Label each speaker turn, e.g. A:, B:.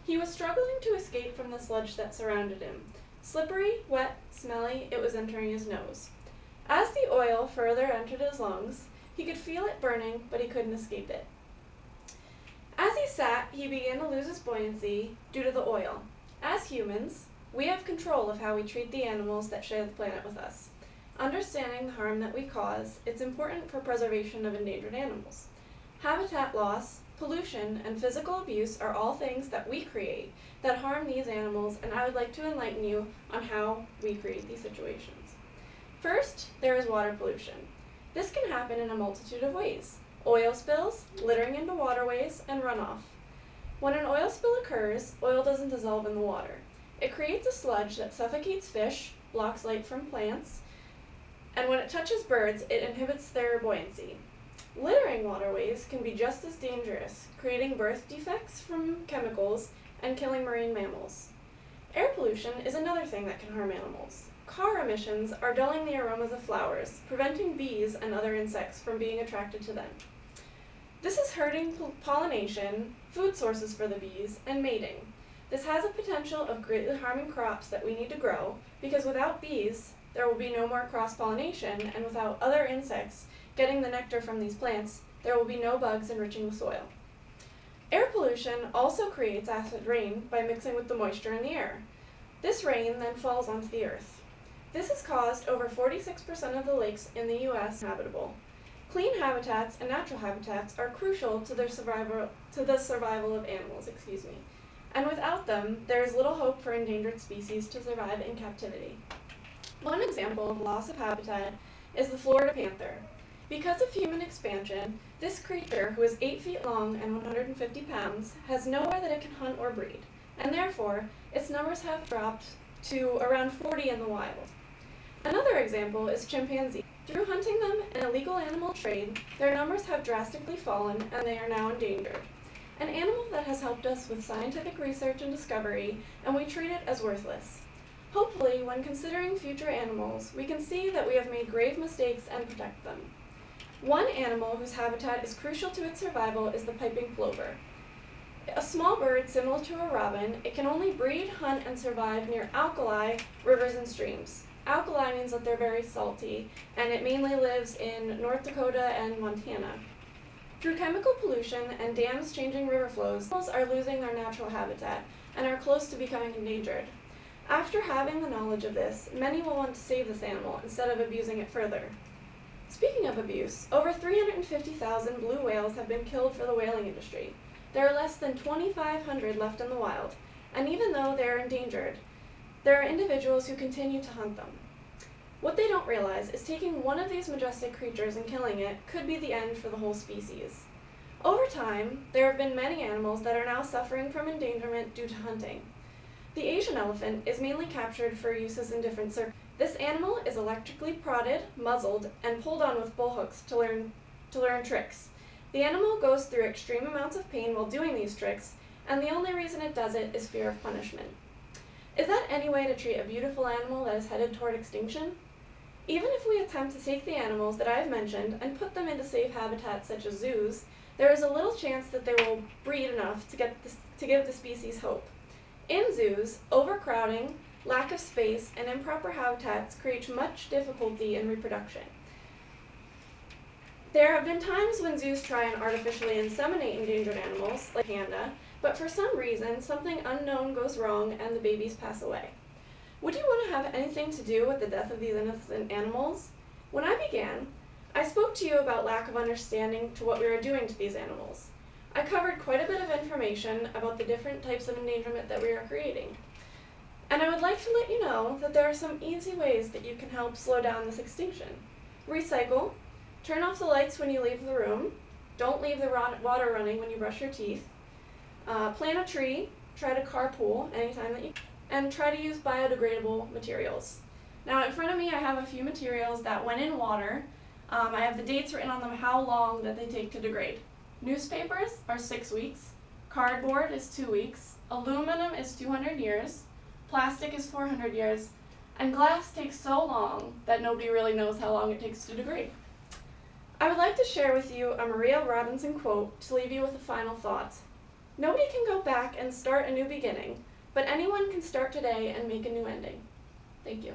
A: He was struggling to escape from the sludge that surrounded him. Slippery, wet, smelly, it was entering his nose. As the oil further entered his lungs, he could feel it burning, but he couldn't escape it. As he sat, he began to lose his buoyancy due to the oil. As humans, we have control of how we treat the animals that share the planet with us. Understanding the harm that we cause, it's important for preservation of endangered animals. Habitat loss, pollution, and physical abuse are all things that we create that harm these animals, and I would like to enlighten you on how we create these situations. First, there is water pollution. This can happen in a multitude of ways. Oil spills, littering into waterways, and runoff. When an oil spill occurs, oil doesn't dissolve in the water. It creates a sludge that suffocates fish, blocks light from plants, and when it touches birds, it inhibits their buoyancy. Littering waterways can be just as dangerous, creating birth defects from chemicals and killing marine mammals. Air pollution is another thing that can harm animals. Car emissions are dulling the aromas of flowers, preventing bees and other insects from being attracted to them. This is hurting pollination, food sources for the bees, and mating. This has a potential of greatly harming crops that we need to grow, because without bees, there will be no more cross-pollination, and without other insects getting the nectar from these plants, there will be no bugs enriching the soil. Air pollution also creates acid rain by mixing with the moisture in the air. This rain then falls onto the earth. This has caused over 46% of the lakes in the U.S. habitable. Clean habitats and natural habitats are crucial to the survival of animals, and without them, there is little hope for endangered species to survive in captivity. One example of loss of habitat is the Florida panther. Because of human expansion, this creature, who is 8 feet long and 150 pounds, has nowhere that it can hunt or breed, and therefore, its numbers have dropped to around 40 in the wild. Another example is chimpanzees. Through hunting them in illegal animal trade, their numbers have drastically fallen and they are now endangered. An animal that has helped us with scientific research and discovery, and we treat it as worthless. Hopefully, when considering future animals, we can see that we have made grave mistakes and protect them. One animal whose habitat is crucial to its survival is the piping plover. A small bird similar to a robin, it can only breed, hunt, and survive near alkali rivers and streams. Alkali means that they're very salty, and it mainly lives in North Dakota and Montana. Through chemical pollution and dams changing river flows, animals are losing their natural habitat and are close to becoming endangered. After having the knowledge of this, many will want to save this animal instead of abusing it further. Speaking of abuse, over 350,000 blue whales have been killed for the whaling industry. There are less than 2,500 left in the wild, and even though they are endangered, there are individuals who continue to hunt them. What they don't realize is taking one of these majestic creatures and killing it could be the end for the whole species. Over time, there have been many animals that are now suffering from endangerment due to hunting. The Asian elephant is mainly captured for uses in different circles. This animal is electrically prodded, muzzled, and pulled on with bull hooks to learn tricks. The animal goes through extreme amounts of pain while doing these tricks, and the only reason it does it is fear of punishment. Is that any way to treat a beautiful animal that is headed toward extinction? Even if we attempt to take the animals that I have mentioned and put them into safe habitats such as zoos, there is a little chance that they will breed enough to give the species hope. In zoos, overcrowding, lack of space, and improper habitats create much difficulty in reproduction. There have been times when zoos try and artificially inseminate endangered animals, like panda, but for some reason, something unknown goes wrong and the babies pass away. Would you want to have anything to do with the death of these innocent animals? When I began, I spoke to you about lack of understanding to what we were doing to these animals. I covered quite a bit of information about the different types of endangerment that we are creating. And I would like to let you know that there are some easy ways that you can help slow down this extinction. Recycle. Turn off the lights when you leave the room. Don't leave the water running when you brush your teeth. Plant a tree. Try to carpool anytime that you can. And try to use biodegradable materials. Now in front of me I have a few materials that went in water. I have the dates written on them, how long that they take to degrade. Newspapers are 6 weeks. Cardboard is 2 weeks. Aluminum is 200 years. Plastic is 400 years. And glass takes so long that nobody really knows how long it takes to degrade. I would like to share with you a Maria Robinson quote to leave you with a final thought. Nobody can go back and start a new beginning, but anyone can start today and make a new ending. Thank you.